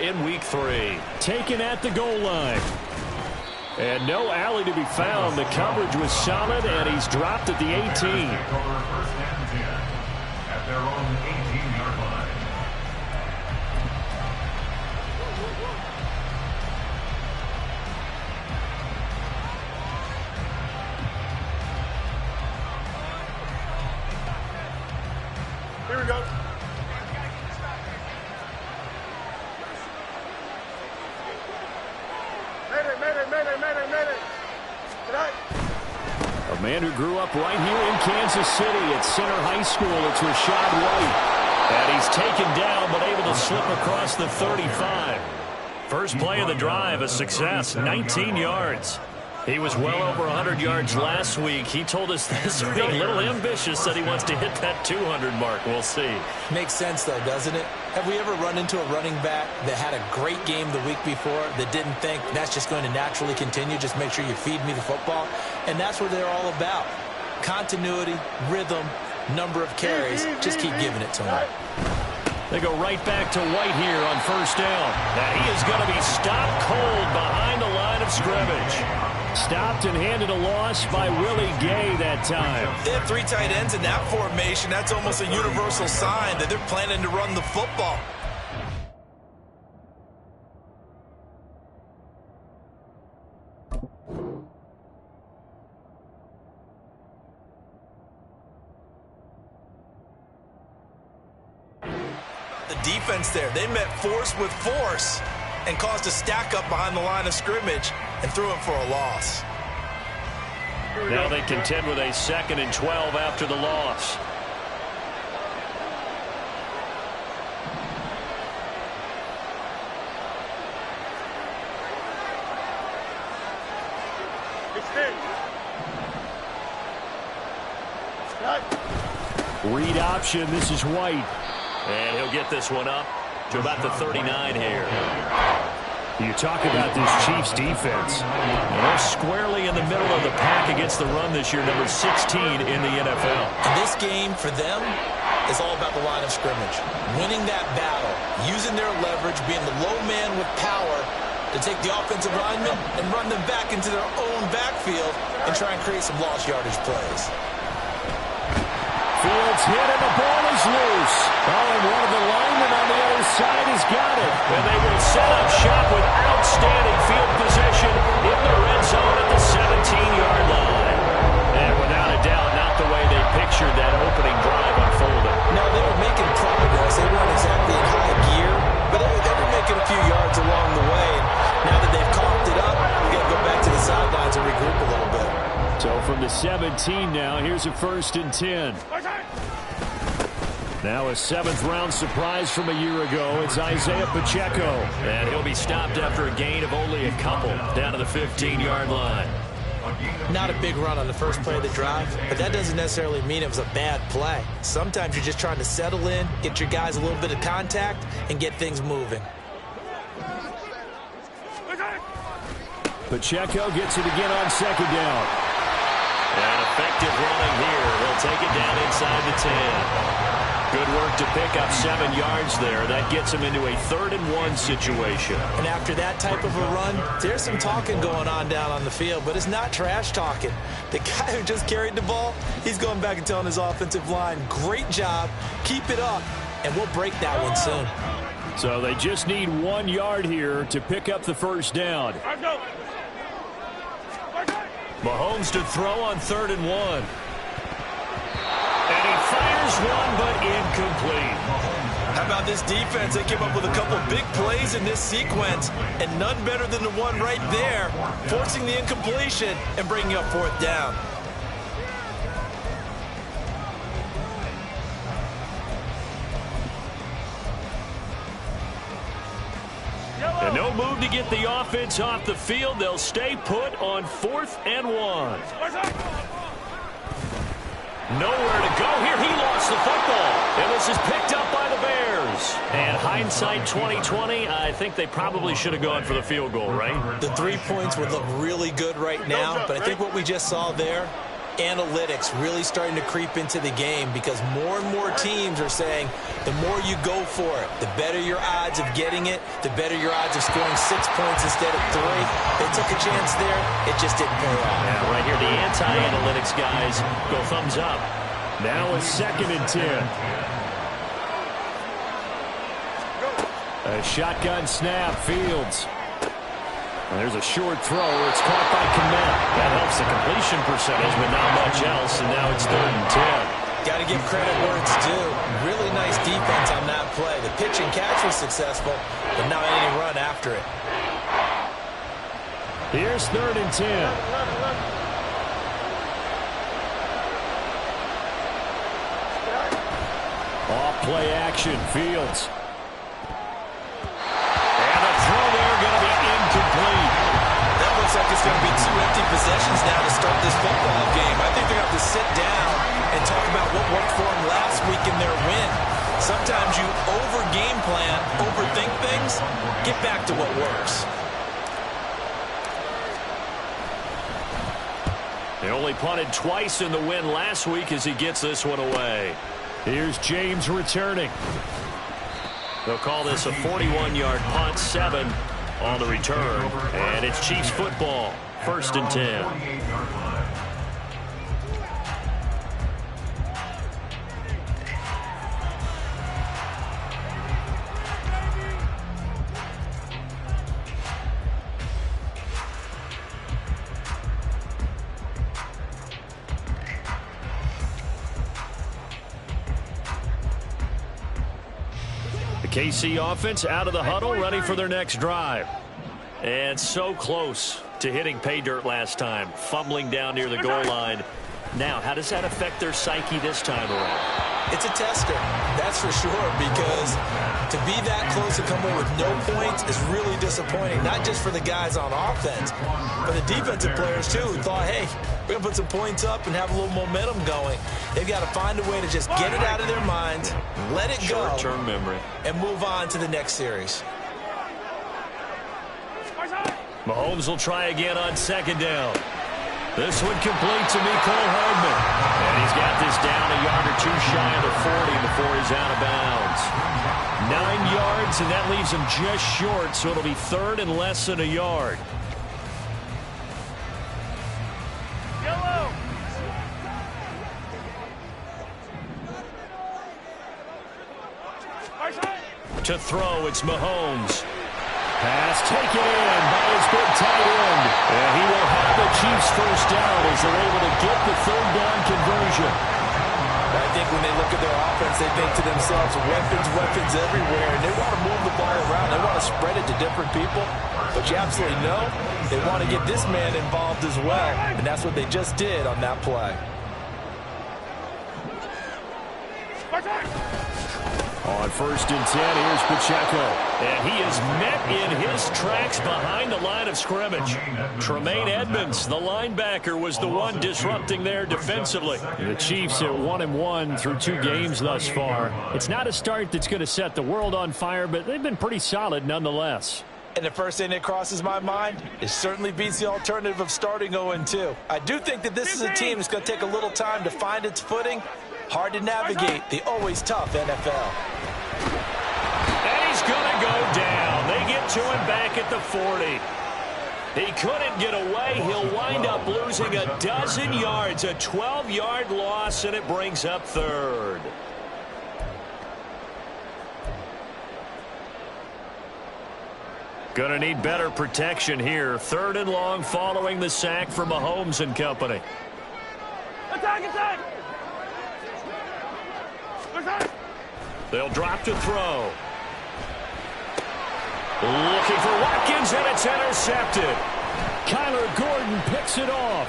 in Week 3. Taken at the goal line. And no alley to be found. The coverage was solid, and he's dropped at the 18. First and 10 at their own 18-yard line. Here we go. A man who grew up right here in Kansas City at Center High School. It's Rashad White. And he's taken down, but able to slip across the 35. First play of the drive, a success, 19 yards. He was well over 100 yards last week. He told us this week, a little ambitious, said he wants to hit that 200 mark. We'll see. Makes sense, though, doesn't it? Have we ever run into a running back that had a great game the week before that didn't think that's just going to naturally continue? Just make sure you feed me the football. And that's what they're all about. Continuity, rhythm, number of carries. Just keep giving it to him. They go right back to White here on first down. Now he is going to be stopped cold behind the line of scrimmage. Stopped and handed a loss by Willie Gay that time. They have three tight ends in that formation. That's almost a universal sign that they're planning to run the football. The defense there, they met force with force and caused a stack up behind the line of scrimmage and threw him for a loss. Now they contend with a 2nd and 12 after the loss. Read option. This is White. And he'll get this one up to about the 39 here. You talk about this Chiefs defense. And they're squarely in the middle of the pack against the run this year, number 16 in the NFL. And this game for them is all about the line of scrimmage. Winning that battle, using their leverage, being the low man with power to take the offensive linemen and run them back into their own backfield and try and create some lost yardage plays. Fields hit and the ball is loose. Oh, and one of the linemen on the other side has got it. And they will set up shop with outstanding field position in the red zone at the 17-yard line. And without a doubt, not the way they pictured that opening drive unfolding. No, they were making progress. They weren't exactly in high gear, but they were making a few yards along the way. And now that they've coughed it up, we got to go back to the sidelines and regroup a little bit. So from the 17 now, here's a 1st and 10. Now a 7th-round surprise from a year ago. It's Isaiah Pacheco. And he'll be stopped after a gain of only a couple down to the 15-yard line. Not a big run on the first play of the drive, but that doesn't necessarily mean it was a bad play. Sometimes you're just trying to settle in, get your guys a little bit of contact, and get things moving. Pacheco gets it again on 2nd down. And effective running here. He'll take it down inside the 10. Good work to pick up 7 yards there. That gets him into a 3rd and 1 situation. And after that type of a run, there's some talking going on down on the field, but it's not trash talking. The guy who just carried the ball, he's going back and telling his offensive line, great job, keep it up, and we'll break that one soon. So they just need 1 yard here to pick up the 1st down. Mahomes to throw on 3rd and 1. And he fires one, but incomplete. How about this defense? They came up with a couple big plays in this sequence, and none better than the one right there, forcing the incompletion and bringing up 4th down. And no move to get the offense off the field. They'll stay put on 4th and 1. Nowhere to go here. He lost the football. And this is picked up by the Bears. And hindsight 2020, I think they probably should have gone for the field goal, right? The 3 points would look really good right now, but I think what we just saw there analytics really starting to creep into the game because more and more teams are saying the more you go for it, the better your odds of getting it, the better your odds of scoring 6 points instead of 3. They took a chance there. It just didn't pay off. Yeah, right here, the anti-analytics guys go thumbs up. Now a 2nd and 10. A shotgun snap, Fields. And there's a short throw. It's caught by Kmet. That helps the completion percentage, but not much else, and now it's 3rd and 10. Got to give credit where it's due. Really nice defense on that play. The pitch and catch was successful, but not any run after it. Here's 3rd and 10. Off play action, Fields. And the throw there going to be incomplete. That looks like it's going to be 2 empty possessions now to start this football game. I think they're going to have to sit down and talk about what worked for them last week in their win. Sometimes you over-game plan, overthink things. Get back to what works. They only punted twice in the win last week as he gets this one away. Here's James returning. They'll call this a 41-yard punt, 7 on the return. And it's Chiefs football, 1st and 10. KC offense out of the huddle, ready for their next drive. And so close to hitting pay dirt last time, fumbling down near the goal line. Now, how does that affect their psyche this time around? It's a tester, that's for sure, because to be that close and come away with no points is really disappointing, not just for the guys on offense, but the defensive players, too, who thought, hey, we're going to put some points up and have a little momentum going. They've got to find a way to just get it out of their minds, let it go, short-term memory, and move on to the next series. Mahomes will try again on 2nd down. This one complete to Mecole Hardman. And he's got this down a yard or 2 shy of the 40 before he's out of bounds. 9 yards, and that leaves him just short, so it'll be 3rd and less than a yard. Yellow. To throw, it's Mahomes. Pass taken in by his big tight end. And he will have the Chiefs 1st down as they're able to get the 3rd down conversion. I think when they look at their offense, they think to themselves, weapons everywhere, and they want to move the ball around. They want to spread it to different people. But you absolutely know they want to get this man involved as well, and that's what they just did on that play. On 1st and 10, here's Pacheco. And he is met in his tracks behind the line of scrimmage. Tremaine Edmonds, the linebacker, was the one disrupting there defensively. The Chiefs at 1-1 through 2 games thus far. It's not a start that's going to set the world on fire, but they've been pretty solid nonetheless. And the first thing that crosses my mind, it certainly beats the alternative of starting 0-2. I do think that this is a team that's going to take a little time to find its footing. Hard to navigate the always tough NFL. And he's going to go down. They get to him back at the 40. He couldn't get away. He'll wind up losing a dozen yards, a 12-yard loss, and it brings up 3rd. Going to need better protection here. 3rd and long following the sack for Mahomes and company. Attack! They'll drop to throw. Looking for Watkins, and it's intercepted. Kyler Gordon picks it off.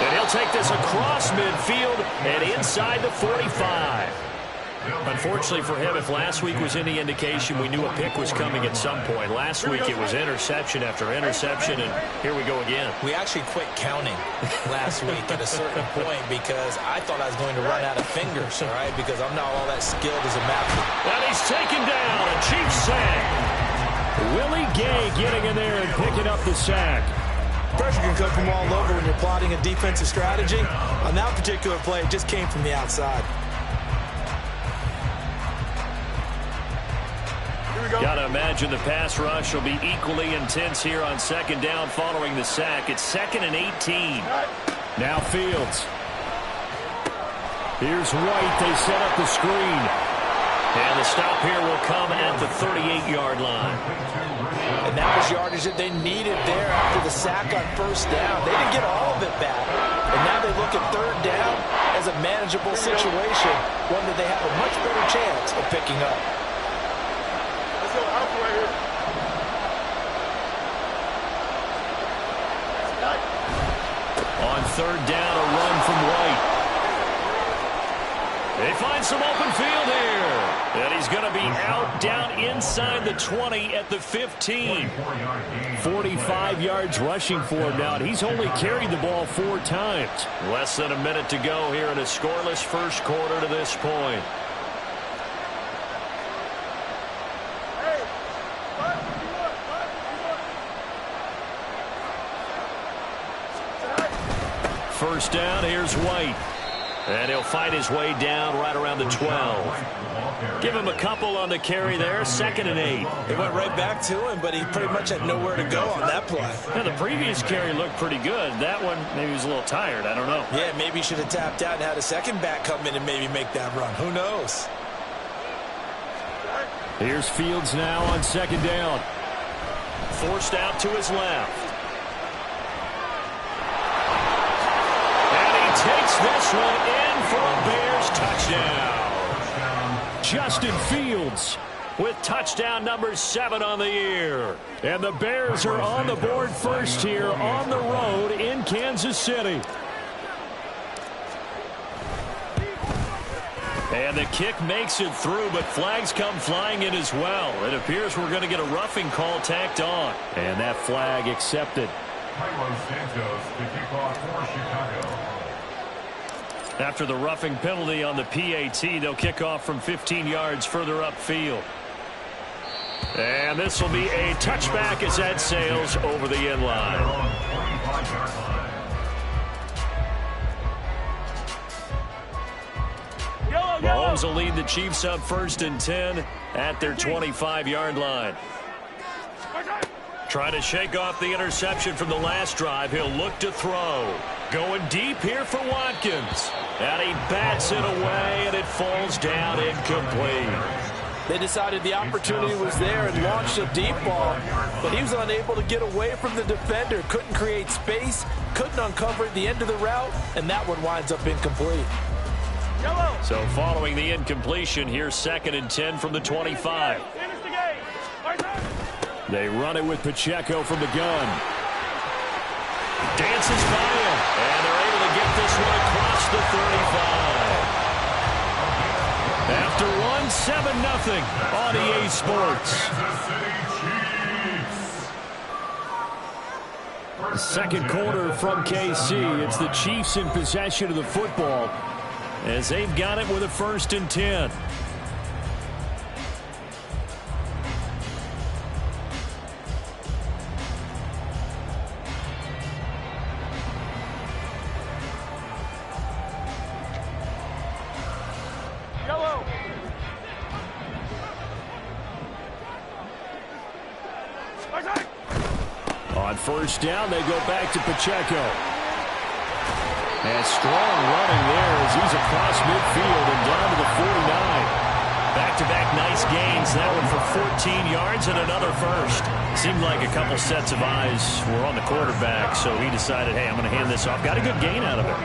And he'll take this across midfield and inside the 45. Unfortunately for him, if last week was any indication, we knew a pick was coming at some point. Last week it was interception after interception, and here we go again. We actually quit counting last week at a certain point because I thought I was going to run out of fingers, all right, because I'm not all that skilled as a master. And he's taken down, a Chiefs sack. Willie Gay getting in there and picking up the sack. pressure can come from all over when you're plotting a defensive strategy. On that particular play, it just came from the outside. Got to imagine the pass rush will be equally intense here on second down following the sack. It's 2nd and 18. Now Fields. Here's White. They set up the screen. And the stop here will come at the 38-yard line. And that was yardage that they needed there after the sack on first down. They didn't get all of it back. And now they look at third down as a manageable situation, one that they have a much better chance of picking up. Let's go out right here. On third down, a run from White. They find some open field here. And he's going to be out down inside the 20 at the 15. 45 yards rushing for him now. He's only carried the ball 4 times. Less than a minute to go here in a scoreless first quarter to this point. First down, here's White. And he'll fight his way down right around the 12. Give him a couple on the carry there, 2nd and 8. It went right back to him, but he pretty much had nowhere to go on that play. Now, the previous carry looked pretty good. That one, maybe he was a little tired. I don't know. Yeah, maybe he should have tapped out and had a second back come in and maybe make that run. Who knows? Here's Fields now on second down. Forced out to his left. Takes this one in for a Bears touchdown. Justin Fields with touchdown number 7 on the year. And the Bears are on the board first here on the road in Kansas City. And the kick makes it through, but flags come flying in as well. It appears we're going to get a roughing call tacked on. And that flag accepted. Carlos Santos to kick off for Chicago. After the roughing penalty on the PAT, they'll kick off from 15 yards further upfield. And this will be a touchback as that sails over the end line. Mahomes will lead the Chiefs up 1st and 10 at their 25-yard line. Trying to shake off the interception from the last drive. He'll look to throw. Going deep here for Watkins. And he bats it away, and it falls down incomplete. They decided the opportunity was there and launched a deep ball, but he was unable to get away from the defender. Couldn't create space, couldn't uncover at the end of the route, and that one winds up incomplete. So following the incompletion, here's 2nd and 10 from the 25. They run it with Pacheco from the gun. Dances by him, and they're able to get this one across the 35. After one, 7-0 on EA Sports. The second quarter from KC. It's the Chiefs in possession of the football as they've got it with a 1st and 10. On first down, they go back to Pacheco. And strong running there as he's across midfield and down to the 49. Back-to-back nice gains. That one for 14 yards and another first. Seemed like a couple sets of eyes were on the quarterback, so he decided, hey, I'm going to hand this off. Got a good gain out of it.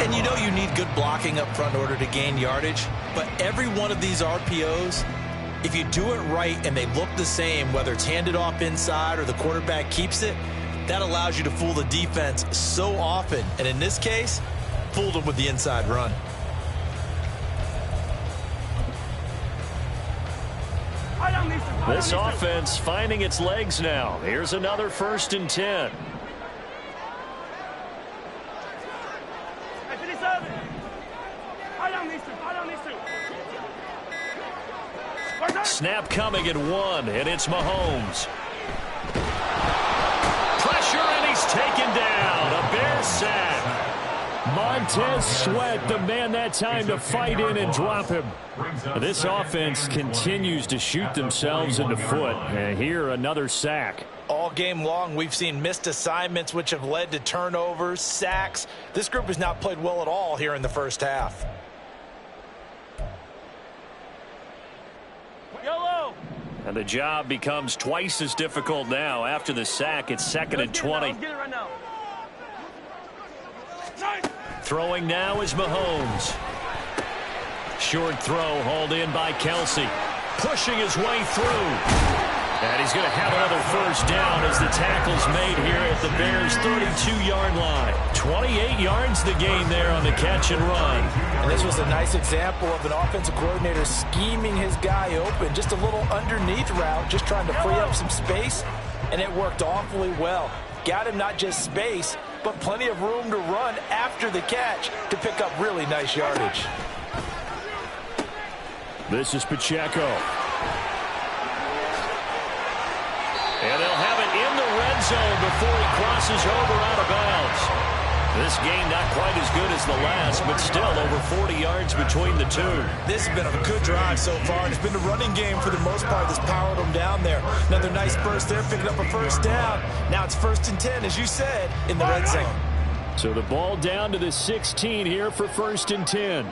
And you know you need good blocking up front in order to gain yardage, but every one of these RPOs, if you do it right and they look the same, whether it's handed off inside or the quarterback keeps it, that allows you to fool the defense so often. And in this case, fooled them with the inside run. This offense finding its legs now. Here's another 1st and 10. Snap coming at 1, and it's Mahomes. Pressure, and he's taken down. A Bear sack. Montez Sweat, the man that time to fight in and drop him. This offense continues to shoot themselves in the foot. And here, another sack. All game long, we've seen missed assignments, which have led to turnovers, sacks. This group has not played well at all here in the first half. And the job becomes twice as difficult now. After the sack, it's 2nd and 20. Throwing now is Mahomes. Short throw hauled in by Kelsey. Pushing his way through. And he's going to have another first down as the tackle's made here at the Bears' 32-yard line. 28 yards the gain there on the catch and run. And this was a nice example of an offensive coordinator scheming his guy open. Just a little underneath route, just trying to free up some space, and it worked awfully well. Got him not just space, but plenty of room to run after the catch to pick up really nice yardage. This is Pacheco. And they'll have it in the red zone before he crosses over out of bounds. This game not quite as good as the last, but still over 40 yards between the two. This has been a good drive so far. It's been the running game for the most part that's powered them down there. Another nice burst there, picking up a first down. Now it's 1st and 10, as you said, in the red zone. So the ball down to the 16 here for 1st and 10.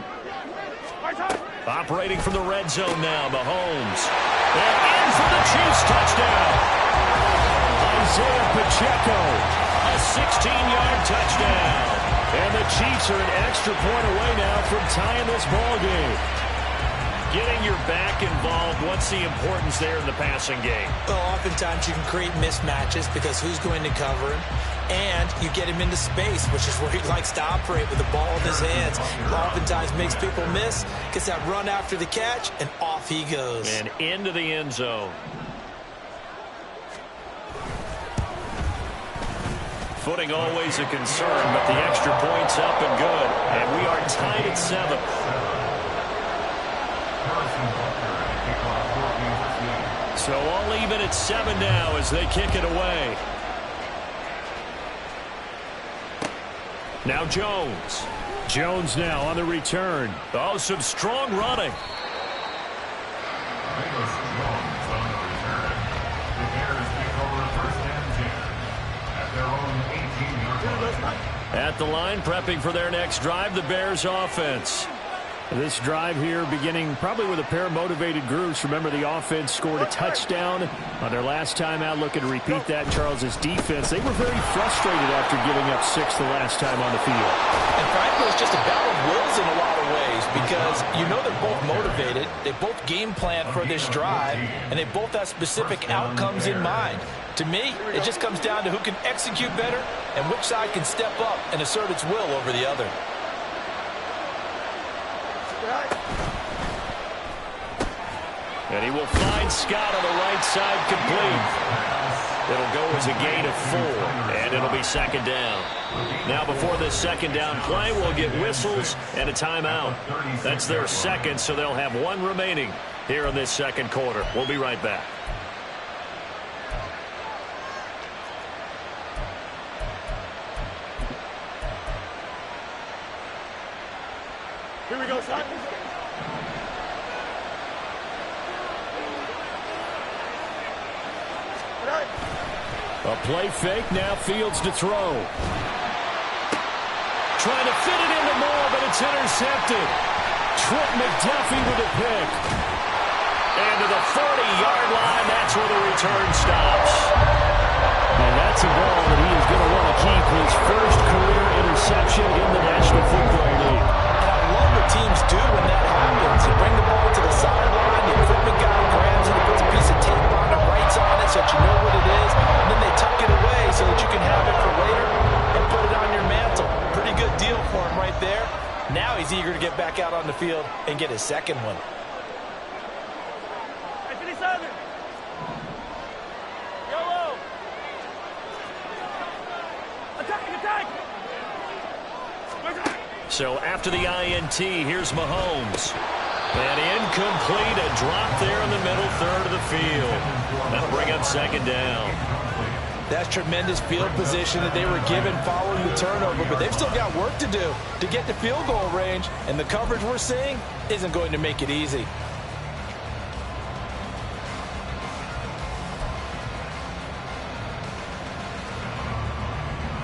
Operating from the red zone now, Mahomes. And in for the Chiefs touchdown. Isaiah Pacheco, a 16-yard touchdown. And the Chiefs are an extra point away now from tying this ball game. Getting your back involved, what's the importance there in the passing game? Well, oftentimes you can create mismatches because who's going to cover him? And you get him into space, which is where he likes to operate with the ball in his hands. Oftentimes makes people miss, gets that run after the catch, and off he goes. And into the end zone. Footing always a concern, but the extra point's up and good. And we are tied at 7. So all even at 7 now as they kick it away. Now Jones. Jones now on the return. Oh, some strong running. At the line, prepping for their next drive, the Bears offense. This drive here beginning probably with a pair of motivated groups. Remember, the offense scored a touchdown on their last time out. Looking to repeat that. Charles's defense, they were very frustrated after giving up 6 the last time on the field. And frankly, it's just a battle of wills in a lot of ways because you know they're both motivated. They both game plan for this drive, and they both have specific outcomes in mind. To me, it just comes down to who can execute better and which side can step up and assert its will over the other. And he will find Scott on the right side complete. It'll go as a gain of 4, and it'll be 2nd down. Now before this 2nd down play, we'll get whistles and a timeout. That's their 2nd, so they'll have 1 remaining here in this 2nd quarter. We'll be right back. Here we go, son. A play fake, now Fields to throw. Trying to fit it into Moore, but it's intercepted. Trent McDuffie with a pick. And to the 40-yard line, that's where the return stops. And that's a ball that he is going to want to keep, his first career interception in the National Football League. And I love what teams do when that happens. You bring the ball to the sideline, the equipment guy grabs it, he puts a piece of tape on it, writes on it so that you know what it is, and then they tuck it away so that you can have it for later and put it on your mantle. Pretty good deal for him right there. Now he's eager to get back out on the field and get his 2nd one. So after the INT, here's Mahomes. And incomplete, a drop there in the middle third of the field. That'll bring up 2nd down. That's tremendous field position that they were given following the turnover, but they've still got work to do to get to field goal range, and the coverage we're seeing isn't going to make it easy.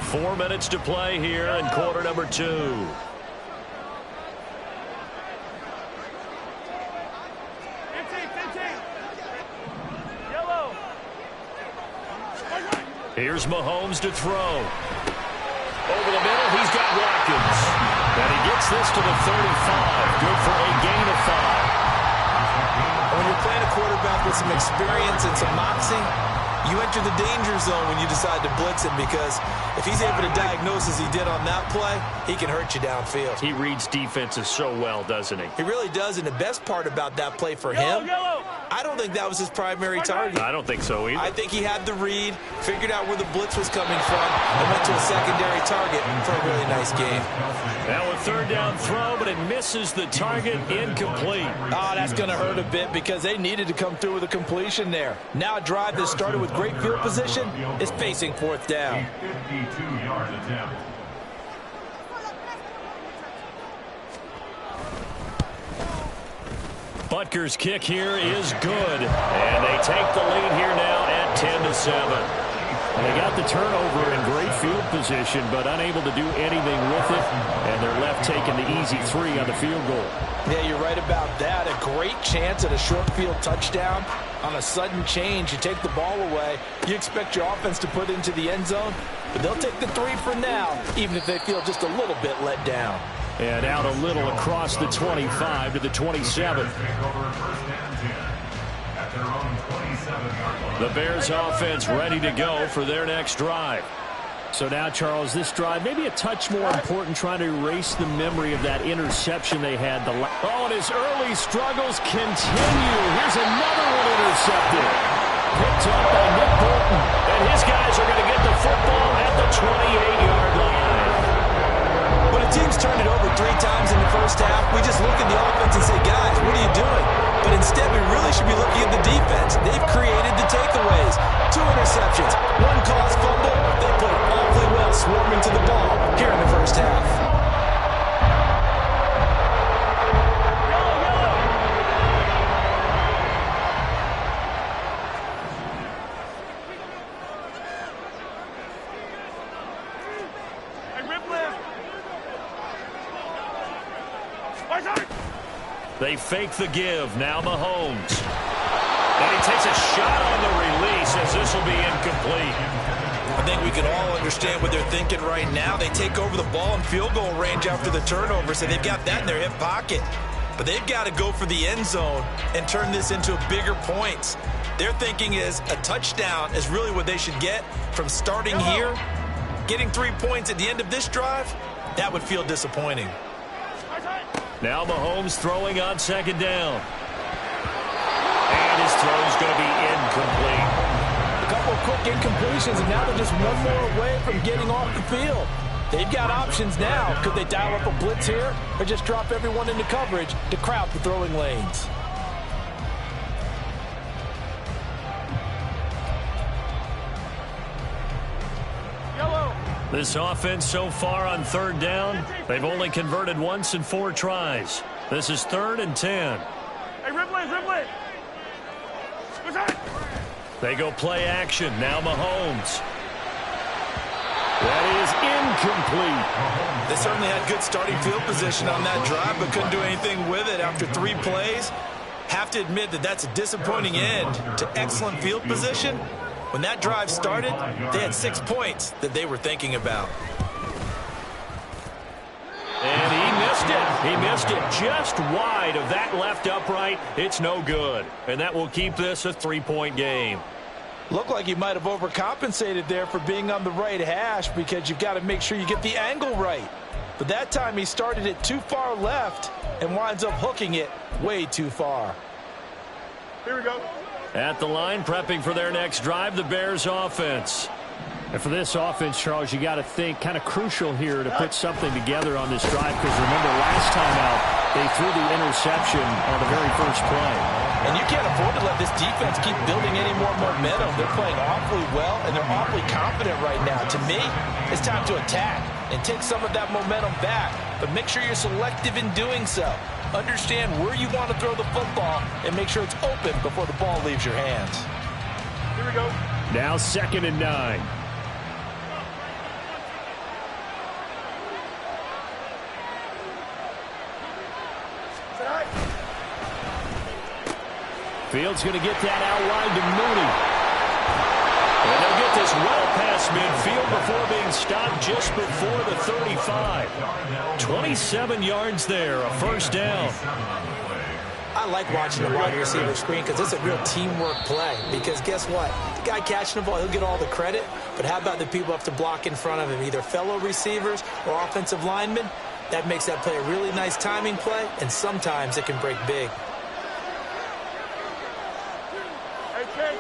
Four minutes to play here in quarter number 2. Here's Mahomes to throw. Over the middle, he's got Watkins. And he gets this to the 35. Good for a gain of 5. When you're playing a quarterback with some experience and some moxie, you enter the danger zone when you decide to blitz him, because if he's able to diagnose as he did on that play, he can hurt you downfield. He reads defenses so well, doesn't he? He really does, and the best part about that play for him, I don't think that was his primary target. I don't think so either. I think he had the read, figured out where the blitz was coming from, and went to a secondary target for a really nice game. Now a third down throw, but it misses the target, incomplete. Oh, that's going to hurt a bit because they needed to come through with a completion there. Now a drive that started with great field position is facing fourth down. 52-yard attempt. Butker's kick here is good, and they take the lead here now at 10-7. They got the turnover in great field position, but unable to do anything with it, and they're left taking the easy 3 on the field goal. Yeah, you're right about that. A great chance at a short field touchdown. On a sudden change, you take the ball away. You expect your offense to put into the end zone, but they'll take the 3 for now, even if they feel just a little bit let down. And out a little across the 25 to the 27. The Bears offense ready to go for their next drive. So now, Charles, this drive maybe a touch more important, trying to erase the memory of that interception they had. And his early struggles continue. Here's another one intercepted. Picked up by Nick Bolton. And his guys are going to get the football at the 28-yard line. When a team's turned it over 3 times in the first half, we just look at the offense and say, guys, what are you doing? But instead, we really should be looking at the defense. They've created the takeaways. 2 interceptions, 1 caused fumble. They played awfully well swarming to the ball here in the first half. They fake the give. Now Mahomes. And he takes a shot on the release, as this will be incomplete. I think we can all understand what they're thinking right now. They take over the ball in field goal range after the turnover, so they've got that in their hip pocket. But they've got to go for the end zone and turn this into bigger points. Their thinking is a touchdown is really what they should get from starting here. Getting 3 points at the end of this drive, that would feel disappointing. Now Mahomes throwing on second down. And his throw is going to be incomplete. A couple of quick incompletions, and now they're just one more away from getting off the field. They've got options now. Could they dial up a blitz here or just drop everyone into coverage to crowd the throwing lanes? This offense so far on third down, they've only converted once in 4 tries. This is 3rd and 10. Hey, Ripley! They go play action. Now Mahomes. That is incomplete. They certainly had good starting field position on that drive, but couldn't do anything with it after 3 plays. Have to admit that that's a disappointing end to excellent field position. When that drive started, they had 6 points that they were thinking about. And he missed it. He missed it just wide of that left upright. It's no good. And that will keep this a 3-point game. Looked like he might have overcompensated there for being on the right hash, because you've got to make sure you get the angle right. But that time he started it too far left and winds up hooking it way too far. Here we go. At the line, prepping for their next drive, the Bears offense. And for this offense, Charles, you got to think kind of crucial here to put something together on this drive, because remember last time out, they threw the interception on the very first play. And you can't afford to let this defense keep building any more momentum. They're playing awfully well, and they're awfully confident right now. To me, it's time to attack and take some of that momentum back. But make sure you're selective in doing so. Understand where you want to throw the football and make sure it's open before the ball leaves your hands. Here we go. Now 2nd and 9. Fields going to get that out wide to Mooney. And they'll get this well past midfield before being stopped just before the 35. 27 yards there, a first down. I like watching the wide receiver screen because it's a real teamwork play. Because guess what? The guy catching the ball, he'll get all the credit. But how about the people who have to block in front of him, either fellow receivers or offensive linemen? That makes that play a really nice timing play, and sometimes it can break big. Hey, Ken.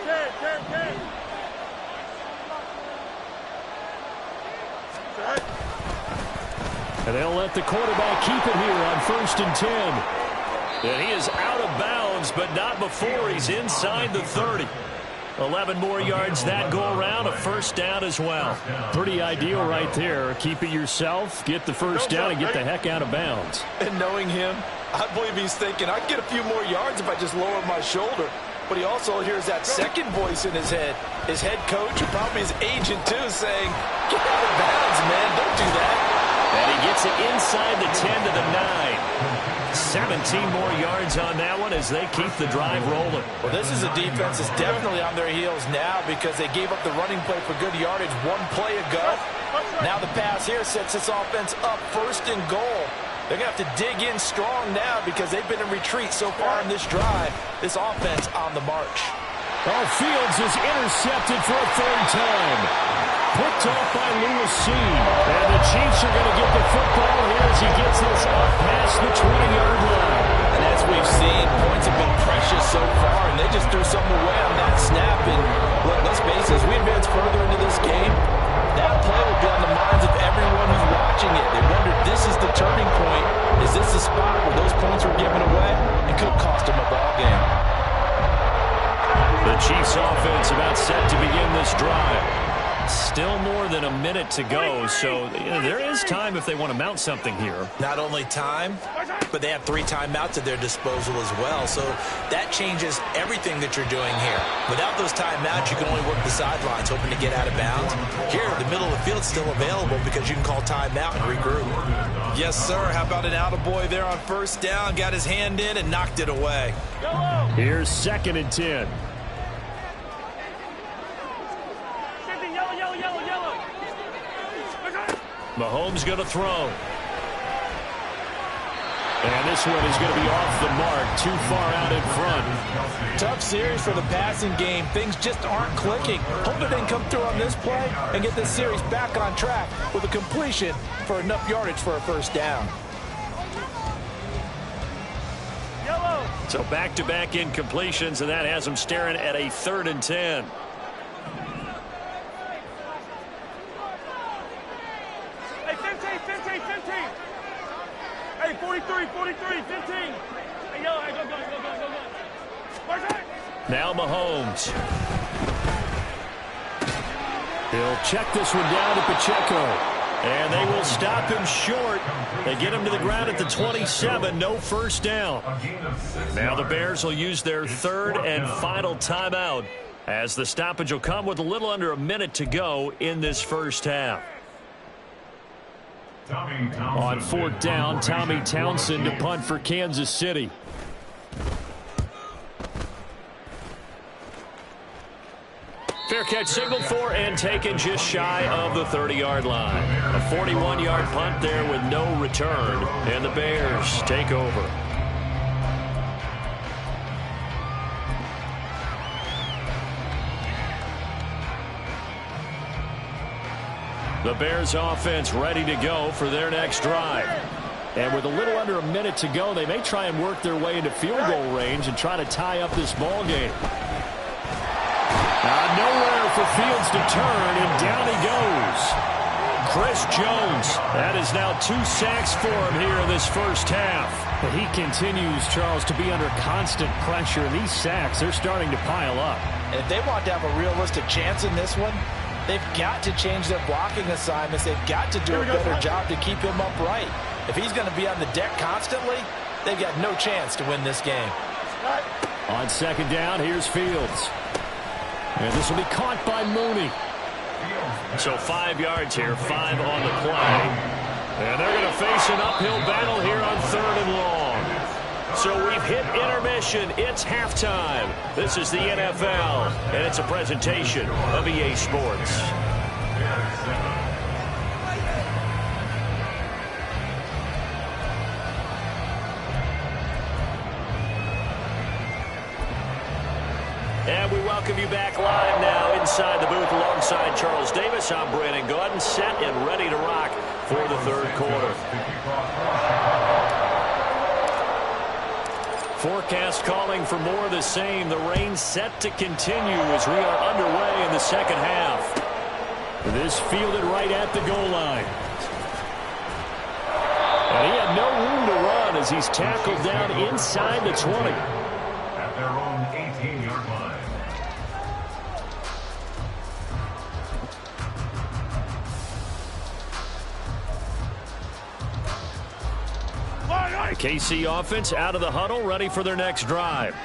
And they'll let the quarterback keep it here on 1st and 10. And he is out of bounds, but not before he's inside the 30. 11 more yards that go around, a first down as well. Pretty ideal right there. Keep it yourself, get the first down, and get the heck out of bounds. And knowing him, I believe he's thinking, I'd get a few more yards if I just lower my shoulder. But he also hears that second voice in his head. His head coach, and probably his agent too, saying, get out of bounds, man, don't do that. And he gets it inside the 10 to the 9. 17 more yards on that one as they keep the drive rolling. Well, this is a defense that's definitely on their heels now because they gave up the running play for good yardage one play ago. Now the pass here sets this offense up 1st and goal. They're going to have to dig in strong now because they've been in retreat so far in this drive. This offense on the march. Oh, Fields is intercepted for a 3rd time. Picked off by Lewis C. And the Chiefs are going to get the football here as he gets this up past the 20-yard line. And as we've seen, points have been precious so far, and they just threw something away on that snap. And look, let's face it, as we advance further into this game, that play will be on the minds of everyone who's watching it. They wonder, this is the turning point. Is this the spot where those points were given away? It could cost them a ball game. The Chiefs offense about set to begin this drive. Still more than a minute to go, so there is time if they want to mount something here. Not only time, but they have 3 timeouts at their disposal as well, so that changes everything that you're doing here. Without those timeouts, you can only work the sidelines, hoping to get out of bounds. Here, the middle of the field's still available because you can call timeout and regroup. Yes, sir. How about an attaboy there on 1st down? Got his hand in and knocked it away. Here's 2nd and 10. Mahomes going to throw. And this one is going to be off the mark, too far out in front. Tough series for the passing game. Things just aren't clicking. Hope they can come through on this play and get this series back on track with a completion for enough yardage for a 1st down. So back-to-back incompletions, and that has them staring at a 3rd and 10. Hey, 43, 15. Hey, go. Now Mahomes. He'll check this one down to Pacheco. And they will stop him short. They get him to the ground at the 27. No first down. Now the Bears will use their 3rd and final timeout as the stoppage will come with a little under a minute to go in this first half. On 4th down, Tommy Townsend to punt for Kansas City. Fair catch signaled for and taken just shy of the 30-yard line. A 41-yard punt there with no return. And the Bears take over. The Bears offense ready to go for their next drive. And with a little under a minute to go, they may try and work their way into field goal range and try to tie up this ball game. Nowhere for Fields to turn, and down he goes. Chris Jones. That is now 2 sacks for him here in this first half. But he continues, Charles, to be under constant pressure. And these sacks, they're starting to pile up. And if they want to have a realistic chance in this one, they've got to change their blocking assignments. They've got to do a better job to keep him upright. If he's going to be on the deck constantly, they've got no chance to win this game. On second down, here's Fields. And this will be caught by Mooney. So 5 yards here, 5 on the play. And they're going to face an uphill battle here on 3rd and long. So we've hit intermission. It's halftime. This is the NFL, and it's a presentation of EA Sports. And we welcome you back live now inside the booth alongside Charles Davis. I'm Brandon Gaudin, set and ready to rock for the 3rd quarter. Forecast calling for more of the same. The rain set to continue as we are underway in the 2nd half. This fielded right at the goal line. And he had no room to run as he's tackled down inside the 20. At their own 18-yard line. The KC offense out of the huddle, ready for their next drive.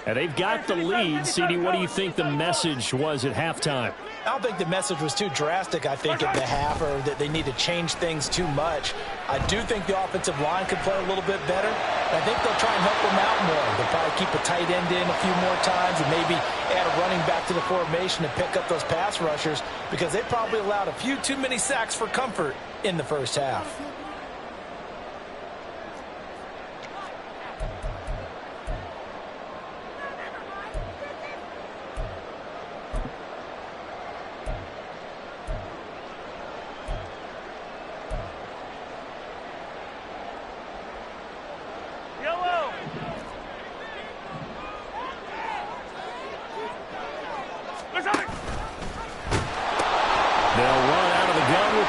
And they've got the lead. CD, what do you think the message was at halftime? I don't think the message was too drastic, I think, at the half, or that they need to change things too much. I do think the offensive line could play a little bit better. I think they'll try and help them out more. They'll probably keep a tight end in a few more times and maybe add a running back to the formation and pick up those pass rushers because they probably allowed a few too many sacks for comfort in the first half.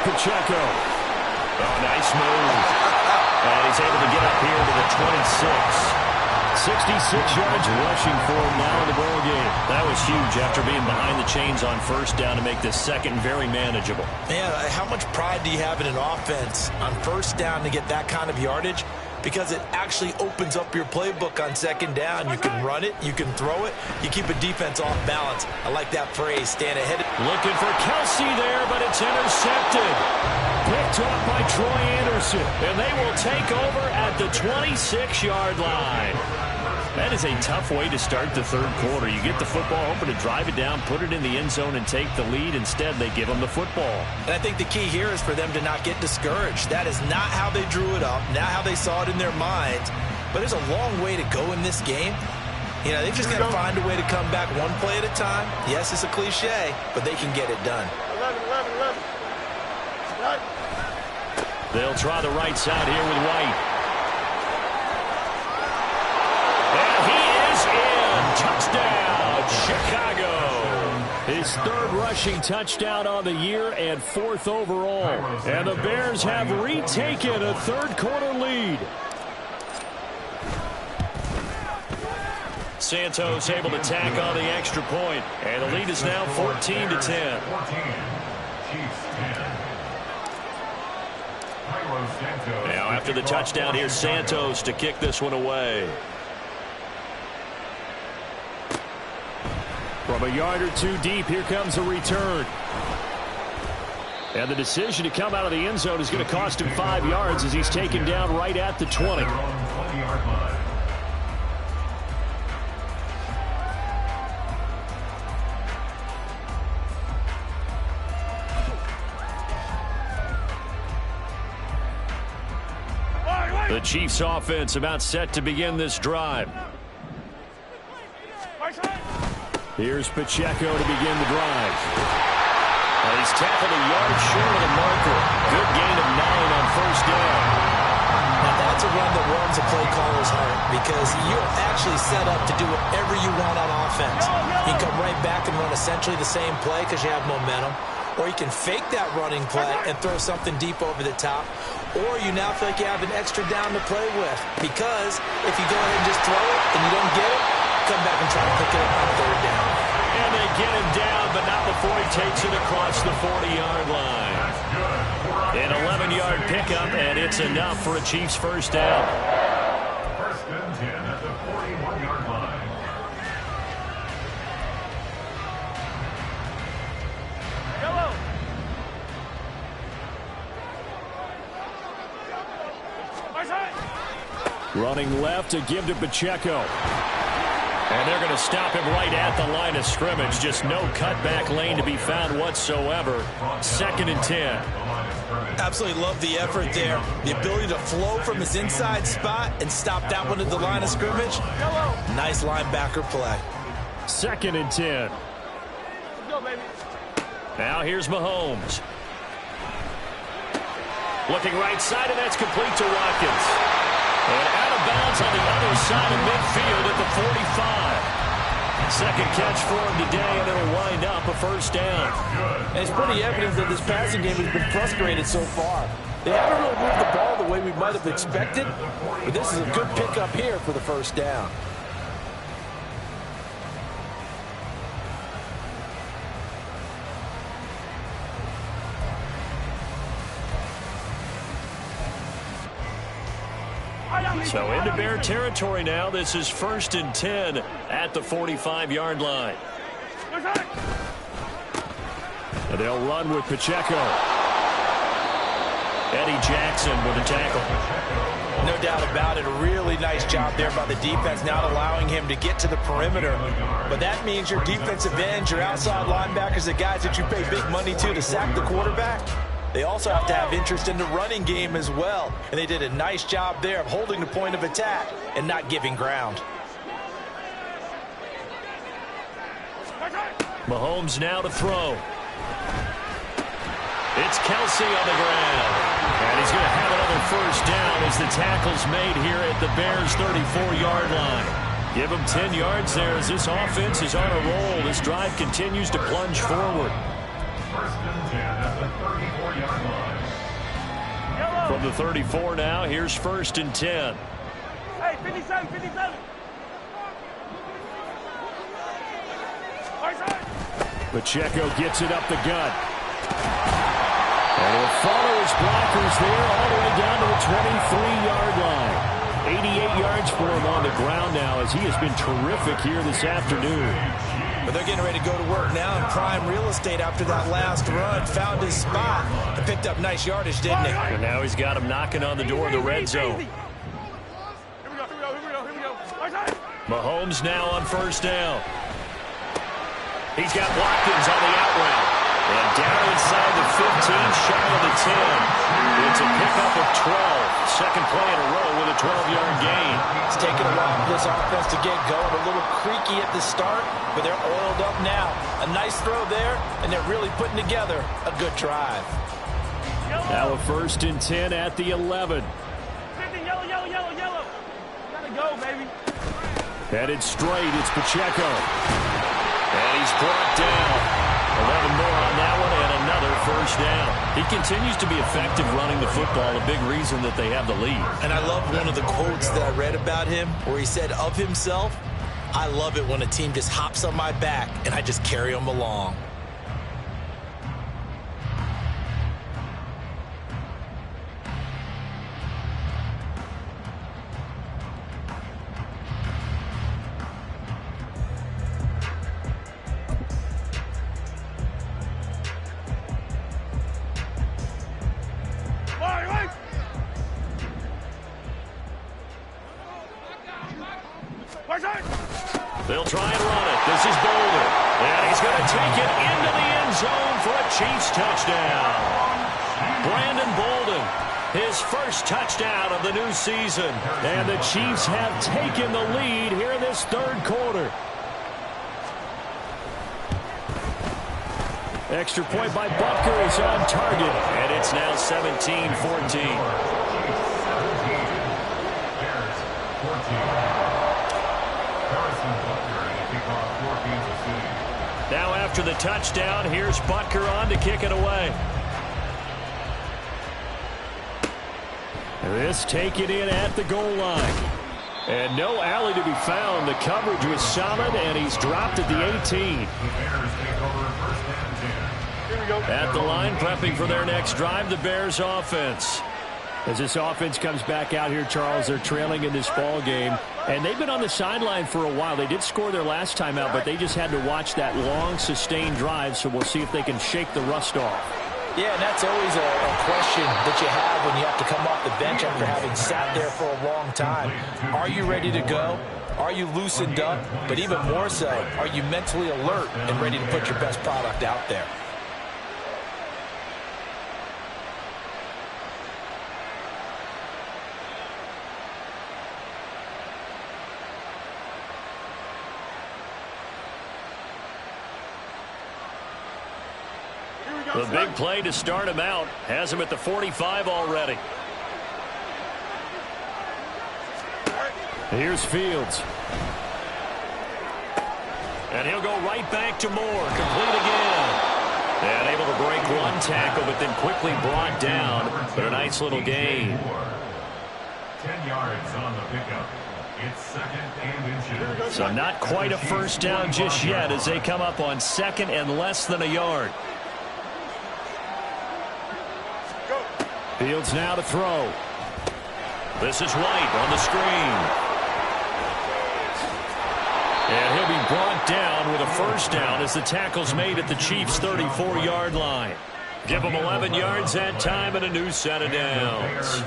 Pacheco. Oh, nice move. And he's able to get up here to the 26. 66 yards rushing for him now in the ball game. That was huge after being behind the chains on 1st down to make this 2nd very manageable. Man, how much pride do you have in an offense on 1st down to get that kind of yardage? Because it actually opens up your playbook on 2nd down. You can run it, you can throw it, you keep a defense off balance. I like that phrase, stand ahead. Looking for Kelsey there, but it's intercepted. Picked off by Troy Anderson. And they will take over at the 26-yard line. That is a tough way to start the 3rd quarter. You get the football, hoping to drive it down, put it in the end zone, and take the lead. Instead, they give them the football. And I think the key here is for them to not get discouraged. That is not how they drew it up, not how they saw it in their minds. But there's a long way to go in this game. You know, they've just got to find a way to come back one play at a time. Yes, it's a cliche, but they can get it done. 11. They'll try the right side here with White. Touchdown, Chicago. His 3rd rushing touchdown on the year and 4th overall. And the Bears have retaken a 3rd quarter lead. Santos able to tack on the extra point. And the lead is now 14-10. Now after the touchdown, here's Santos to kick this one away. From a yard or two deep, here comes a return. And the decision to come out of the end zone is going to cost him 5 yards as he's taken down right at the 20. The Chiefs offense about set to begin this drive. Here's Pacheco to begin the drive. And he's tackled a yard short of the marker. Good gain of 9 on 1st down. Now that's a run that warms a play caller's heart because you're actually set up to do whatever you want on offense. You can come right back and run essentially the same play because you have momentum. or you can fake that running play and throw something deep over the top, or you now feel like you have an extra down to play with, because if you go ahead and just throw it and you don't get it, come back and try to pick it up on third down. And they get him down, but not before he takes it across the 40-yard line. An 11-yard pickup, and it's enough for a Chiefs first down. First and 10 at the 41-yard line. Yellow. My side. Running left to give to Pacheco. And they're going to stop him right at the line of scrimmage. Just no cutback lane to be found whatsoever. Second and 10. Absolutely love the effort there. The ability to flow from his inside spot and stop that one at the line of scrimmage. Nice linebacker play. Second and 10. Let's go, baby. Now here's Mahomes. Looking right side, and that's complete to Watkins. And out of bounds on the other side of midfield at the 45. Second catch for him today, and it'll wind up a first down. And it's pretty evident that this passing game has been frustrated so far. They haven't really moved the ball the way we might have expected, but this is a good pickup here for the first down. So into Bear territory now. This is first and 10 at the 45-yard line. And they'll run with Pacheco. Eddie Jackson with a tackle. No doubt about it. A really nice job there by the defense, not allowing him to get to the perimeter. But that means your defensive ends, your outside linebackers, the guys that you pay big money to sack the quarterback, they also have to have interest in the running game as well. And they did a nice job there of holding the point of attack and not giving ground. Mahomes now to throw. It's Kelsey on the ground. And he's going to have another first down as the tackle's made here at the Bears' 34-yard line. Give him 10 yards there as this offense is on a roll. This drive continues to plunge forward. First and 10 at the 34-yard line. From the 34 now, here's first and 10. Hey, 57, 57. Pacheco gets it up the gut. And he'll follow his blockers there all the way down to the 23-yard line. 88 yards for him on the ground now as he has been terrific here this afternoon. But they're getting ready to go to work now in prime real estate after that last run. Found his spot and picked up nice yardage, didn't he? And now he's got him knocking on the door of the red zone. Here we go. Mahomes now on first down. He's got Watkins on the out route. And down inside the 15, shy of the 10. It's a pickup of 12. Second play in a row with a 12-yard gain. It's taken a while for this offense to get going. A little creaky at the start, but they're oiled up now. A nice throw there, and they're really putting together a good drive. Now a first and 10 at the 11. 50, yellow. Gotta go, baby. Headed straight, it's Pacheco. And he's brought down. 11 more on that one and another first down. He continues to be effective running the football, a big reason that they have the lead. And I love one of the quotes that I read about him where he said of himself, "I love it when a team just hops on my back and I just carry them along." They'll try and run it. This is Bolden. And he's going to take it into the end zone for a Chiefs touchdown. Brandon Bolden, his first touchdown of the new season. And the Chiefs have taken the lead here in this third quarter. Extra point by Butker is on target. And it's now 17-14. Now after the touchdown, here's Butker on to kick it away. This taken in at the goal line. And no alley to be found. The coverage was solid, and he's dropped at the 18. At the line, prepping for their next drive, the Bears offense. As this offense comes back out here, Charles, they're trailing in this ball game. And they've been on the sideline for a while. They did score their last time out, but they just had to watch that long, sustained drive, so we'll see if they can shake the rust off. Yeah, and that's always a question that you have when you have to come off the bench after having sat there for a long time. Are you ready to go? Are you loosened up? But even more so, are you mentally alert and ready to put your best product out there? The big play to start him out has him at the 45 already. Here's Fields. And he'll go right back to Moore. Complete again. And able to break one tackle, but then quickly brought down. But a nice little gain. 10 yards on the pickup. It's second and inches. So not quite a first down just yet as they come up on second and less than a yard. Fields now to throw. This is White on the screen. And he'll be brought down with a first down as the tackle's made at the Chiefs' 34-yard line. Give them 11 yards that time and a new set of downs.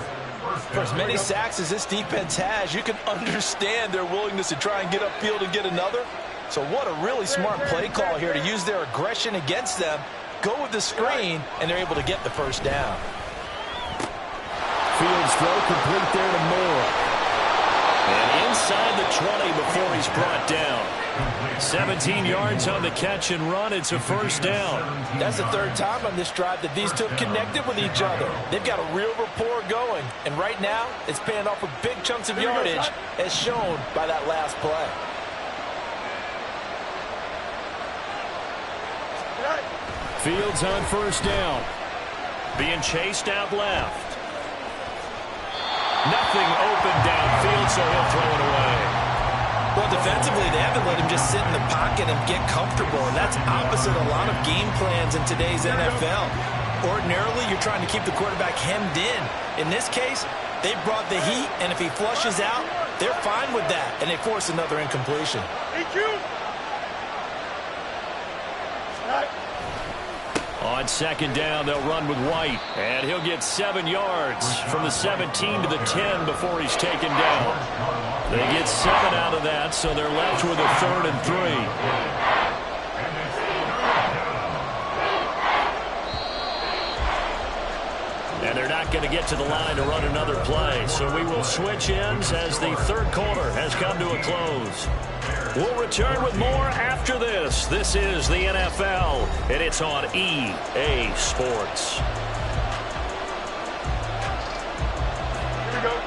For as many sacks as this defense has, you can understand their willingness to try and get upfield and get another. So what a really smart play call here to use their aggression against them, go with the screen, and they're able to get the first down. Fields throw complete there to Moore. And inside the 20 before he's brought down. 17 yards on the catch and run. It's a first down. That's the third time on this drive that these two have connected with each other. They've got a real rapport going. And right now, it's paying off with big chunks of yardage as shown by that last play. Fields on first down. Being chased out left. Nothing open downfield, so he'll throw it away. Well, defensively, they haven't let him just sit in the pocket and get comfortable, and that's opposite a lot of game plans in today's NFL. Ordinarily, you're trying to keep the quarterback hemmed in. In this case, they brought the heat, and if he flushes out, they're fine with that, and they force another incompletion. On second down, they'll run with White. And he'll get 7 yards from the 17 to the 10 before he's taken down. They get 7 out of that, so they're left with a 3rd and 3. And they're not going to get to the line to run another play. So we will switch ends as the third quarter has come to a close. We'll return with more after this. This is the NFL, and it's on EA Sports.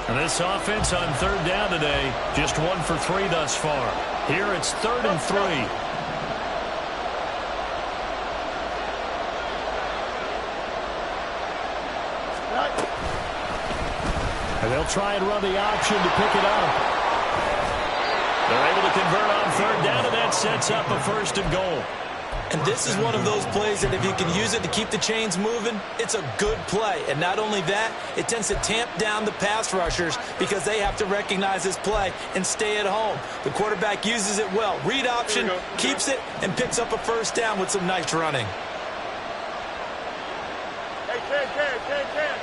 And this offense on third down today, just 1 for 3 thus far. Here it's 3rd and 3. And they'll try and run the option to pick it up. They're able to convert on third down, and that sets up a 1st and goal. And this is one of those plays that if you can use it to keep the chains moving, it's a good play. And not only that, it tends to tamp down the pass rushers because they have to recognize this play and stay at home. The quarterback uses it well. Read option, keeps it, and picks up a 1st down with some nice running. Hey, Ken.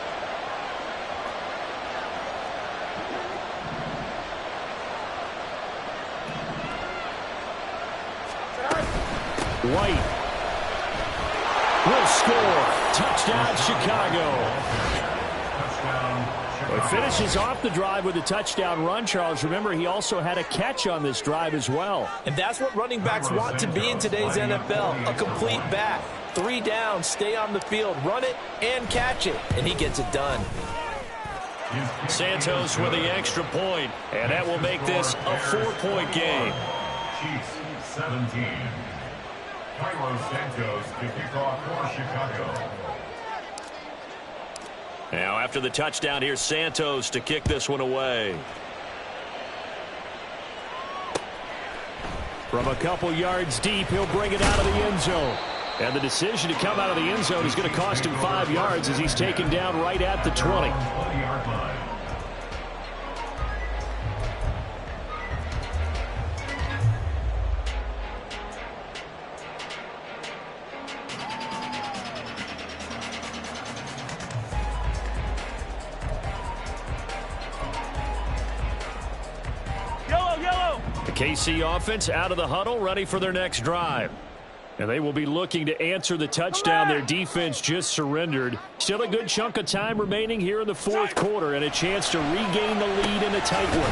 White will score. Touchdown, Chicago. Well, he finishes off the drive with a touchdown run, Charles. Remember, he also had a catch on this drive as well. And that's what running backs want to be in today's NFL, a complete back. 3 down, stay on the field, run it, and catch it. And he gets it done. Santos with the extra point, and that will make this a 4-point game. Chiefs 17. Santos to kick off for Chicago. Now after the touchdown, here's Santos to kick this one away. From a couple yards deep, he'll bring it out of the end zone. And the decision to come out of the end zone is going to cost him 5 yards as he's taken down right at the 20. KC offense out of the huddle, ready for their next drive. And they will be looking to answer the touchdown their defense just surrendered. Still a good chunk of time remaining here in the fourth quarter and a chance to regain the lead in a tight one.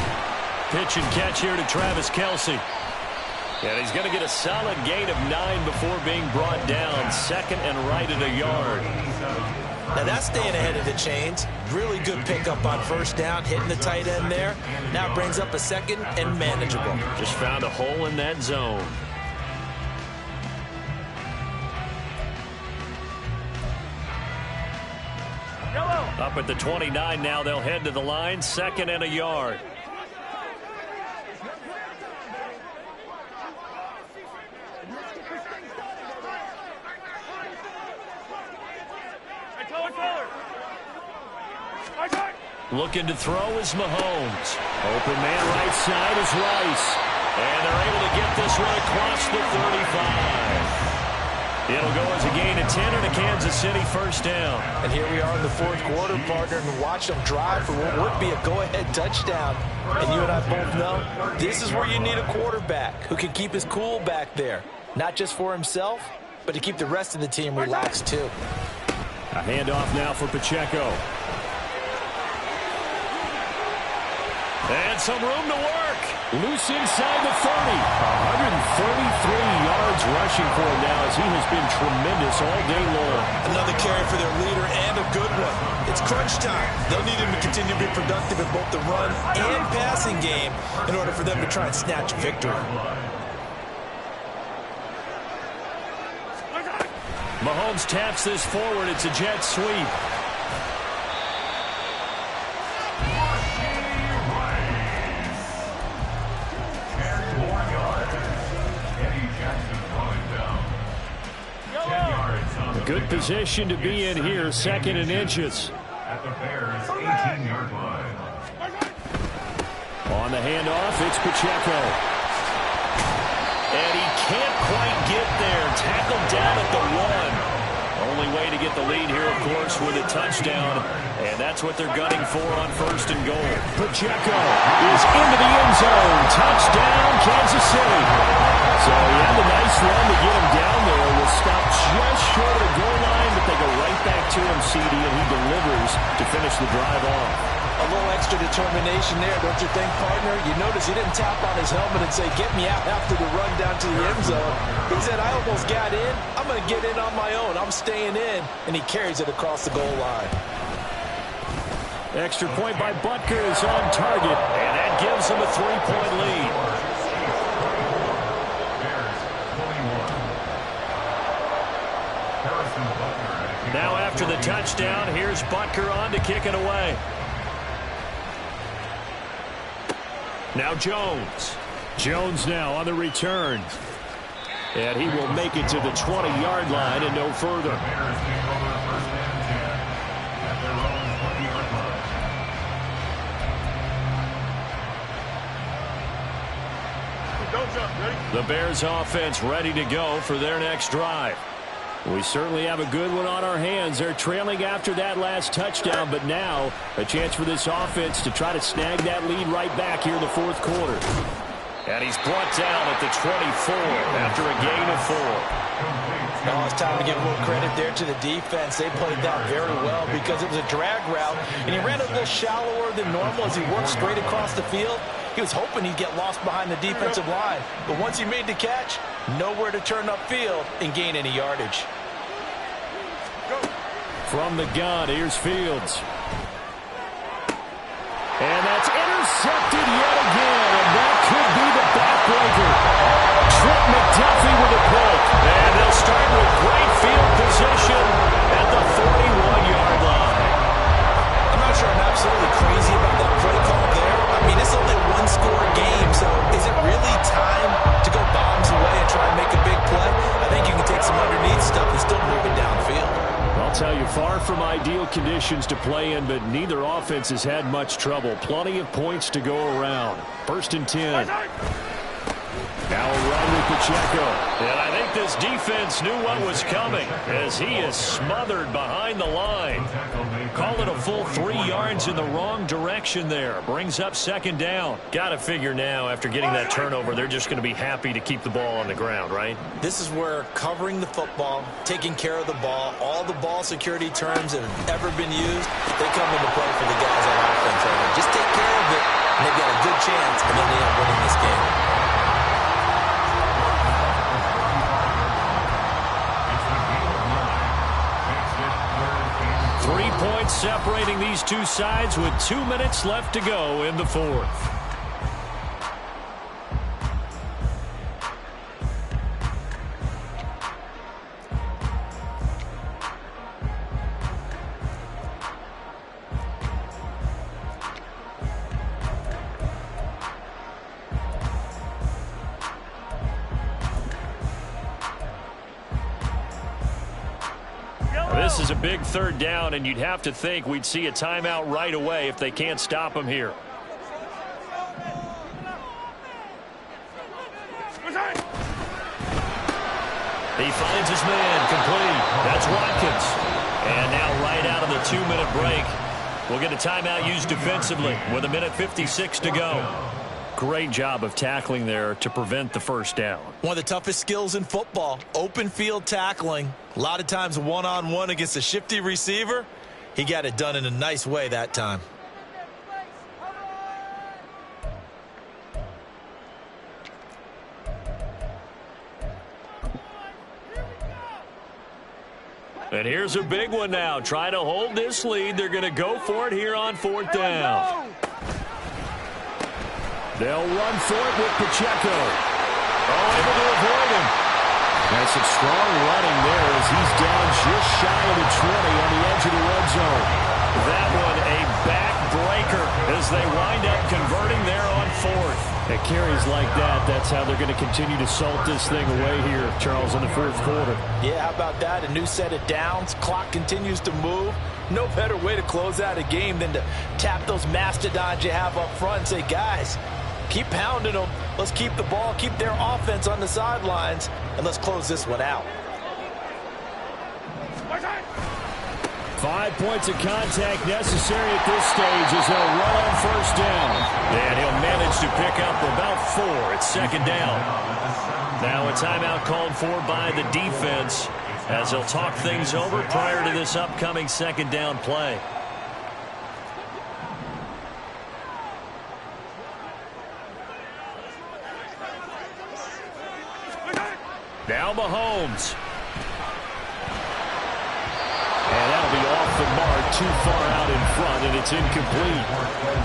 Pitch and catch here to Travis Kelce. And he's going to get a solid gain of 9 before being brought down. Second and right at a yard. Now that's staying ahead of the chains. Really good pickup on first down, hitting the tight end there. Now brings up a second and manageable. Just found a hole in that zone. Up at the 29 now, they'll head to the line. Second and a yard. Looking to throw is Mahomes. Open man right side is Rice. And they're able to get this one across the 35. It'll go as a gain of 10 and a Kansas City first down. And here we are in the fourth quarter, partner, and watch them drive for what would be a go-ahead touchdown. And you and I both know this is where you need a quarterback who can keep his cool back there. Not just for himself, but to keep the rest of the team relaxed too. A handoff now for Pacheco. And some room to work. Loose inside the 30. 133 yards rushing for him now as he has been tremendous all day long. Another carry for their leader and a good one. It's crunch time. They'll need him to continue to be productive in both the run and passing game in order for them to try and snatch a victory. Mahomes taps this forward. It's a jet sweep. Good position to be in here, second and inches. At the Bears' 18-yard line. On the handoff, it's Pacheco. And he can't quite get there. Tackled down at the 1. Only way to get the lead here, of course, with a touchdown. And that's what they're gunning for on first and goal. Pacheco is into the end zone. Touchdown, Kansas City. So he had a nice run to get him down there. Was stopped just short of the goal line, but they go right back to him, CD, and he delivers to finish the drive off. A little extra determination there, don't you think, partner? You notice he didn't tap on his helmet and say, get me out after the run down to the end zone. He said, I almost got in. I'm going to get in on my own. I'm staying in. And he carries it across the goal line. Extra point by Butker is on target, and that gives him a 3-point lead. Now after the touchdown, here's Butker on to kick it away. Now Jones. Jones now on the return. And he will make it to the 20-yard line and no further. The Bears offense ready to go for their next drive. We certainly have a good one on our hands. They're trailing after that last touchdown, but now a chance for this offense to try to snag that lead right back here in the fourth quarter. And he's brought down at the 24 after a gain of 4. Now it's time to give a little credit there to the defense. They played that very well because it was a drag route, and he ran a little shallower than normal as he worked straight across the field. He was hoping he'd get lost behind the defensive line, but once he made the catch, nowhere to turn upfield and gain any yardage. From the gun, here's Fields. And that's intercepted yet again, and that could be the backbreaker. Trent McDuffie with a pick. And some underneath stuff and still move it downfield. I'll tell you, far from ideal conditions to play in, but neither offense has had much trouble. Plenty of points to go around. 1st and 10. Now a run with Pacheco. And I think this defense knew what was coming as he is smothered behind the line. Call it a full 3 yards in the wrong direction there. Brings up 2nd down. Got to figure now after getting that turnover, they're just going to be happy to keep the ball on the ground, right? This is where covering the football, taking care of the ball, all the ball security terms that have ever been used, they come into play for the guys on offense. Just take care of it, and they've got a good chance, and then they end up winning this game. 3 points separating these two sides with 2 minutes left to go in the 4th. This is a big 3rd down, and you'd have to think we'd see a timeout right away if they can't stop him here. He finds his man complete. That's Watkins. And now right out of the 2-minute break, we'll get a timeout used defensively with 1:56 to go. Great job of tackling there to prevent the 1st down. One of the toughest skills in football, open field tackling. A lot of times one-on-one against a shifty receiver. He got it done in a nice way that time. And here's a big one now. Trying to hold this lead. They're going to go for it here on 4th down. They'll run for it with Pacheco. Oh, able to avoid him. That's some strong running there as he's down just shy of the 20 on the edge of the red zone. That one a backbreaker as they wind up converting there on 4th. At carries like that, that's how they're going to continue to salt this thing away here, Charles, in the 4th quarter. Yeah, how about that? A new set of downs. Clock continues to move. No better way to close out a game than to tap those mastodons you have up front and say, guys, keep pounding them. Let's keep the ball, keep their offense on the sidelines, and let's close this one out. 5 points of contact necessary at this stage as they'll run on 1st down. And he'll manage to pick up about 4. It's 2nd down. Now a timeout called for by the defense as they'll talk things over prior to this upcoming 2nd down play. Now Mahomes. And that'll be off the mark, too far out in front, and it's incomplete.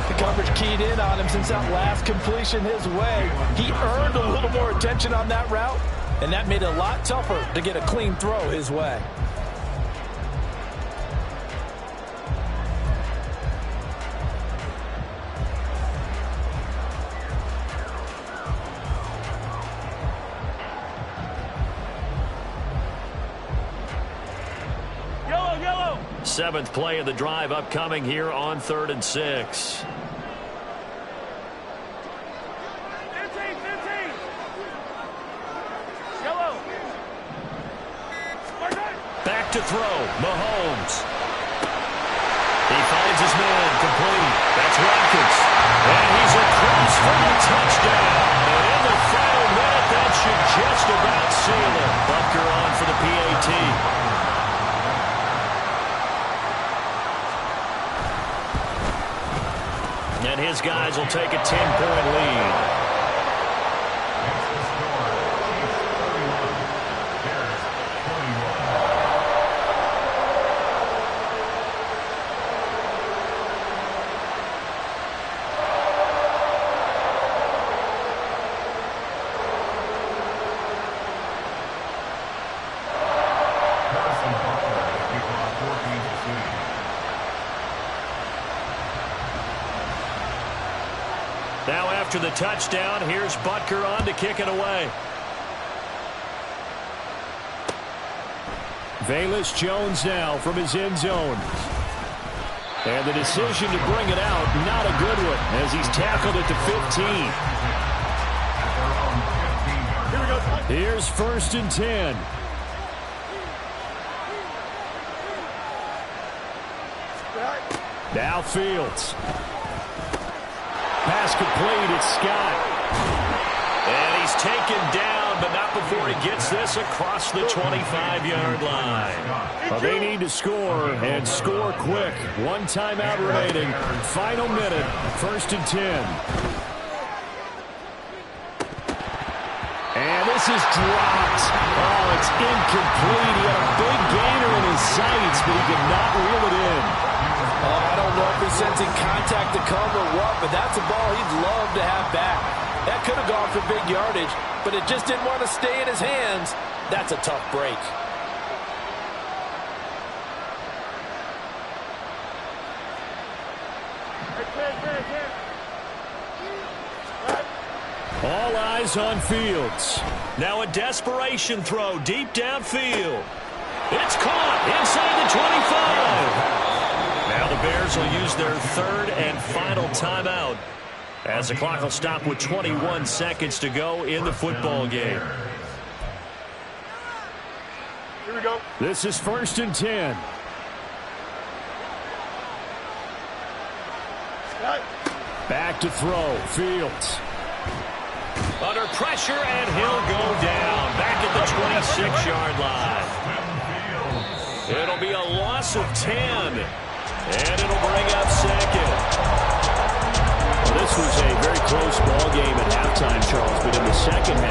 The coverage keyed in on him since that last completion his way. He earned a little more attention on that route, and that made it a lot tougher to get a clean throw his way. Seventh play of the drive upcoming here on 3rd and 6. Back to throw, Mahomes. He finds his man complete. That's Watkins. And he's across for the touchdown. And in the final minute, that should just about seal it. Butker on for the PAT. And his guys will take a 10-point lead. Now after the touchdown, here's Butker on to kick it away. Velus Jones now from his end zone. And the decision to bring it out, not a good one, as he's tackled at the 15. Here's 1st and 10. Now Fields. Pass complete, it's Scott. And he's taken down, but not before he gets this across the 25-yard line. Well, they need to score, and score quick. 1 timeout remaining. Final minute, 1st and 10. And this is dropped. Oh, it's incomplete. He had a big gainer in his sights, but he could not reel it in. I don't know if he's sensing contact to come or what, but that's a ball he'd love to have back. That could have gone for big yardage, but it just didn't want to stay in his hands. That's a tough break. All eyes on Fields. Now a desperation throw deep downfield. It's caught inside the 25. Now the Bears will use their 3rd and final timeout, as the clock will stop with 21 seconds to go in the football game. Here we go. This is 1st and 10. Back to throw. Fields. Under pressure, and he'll go down back at the 26-yard line. It'll be a loss of 10, and it'll bring up 2nd. Well, this was a very close ball game at halftime, Charles, but in the second half,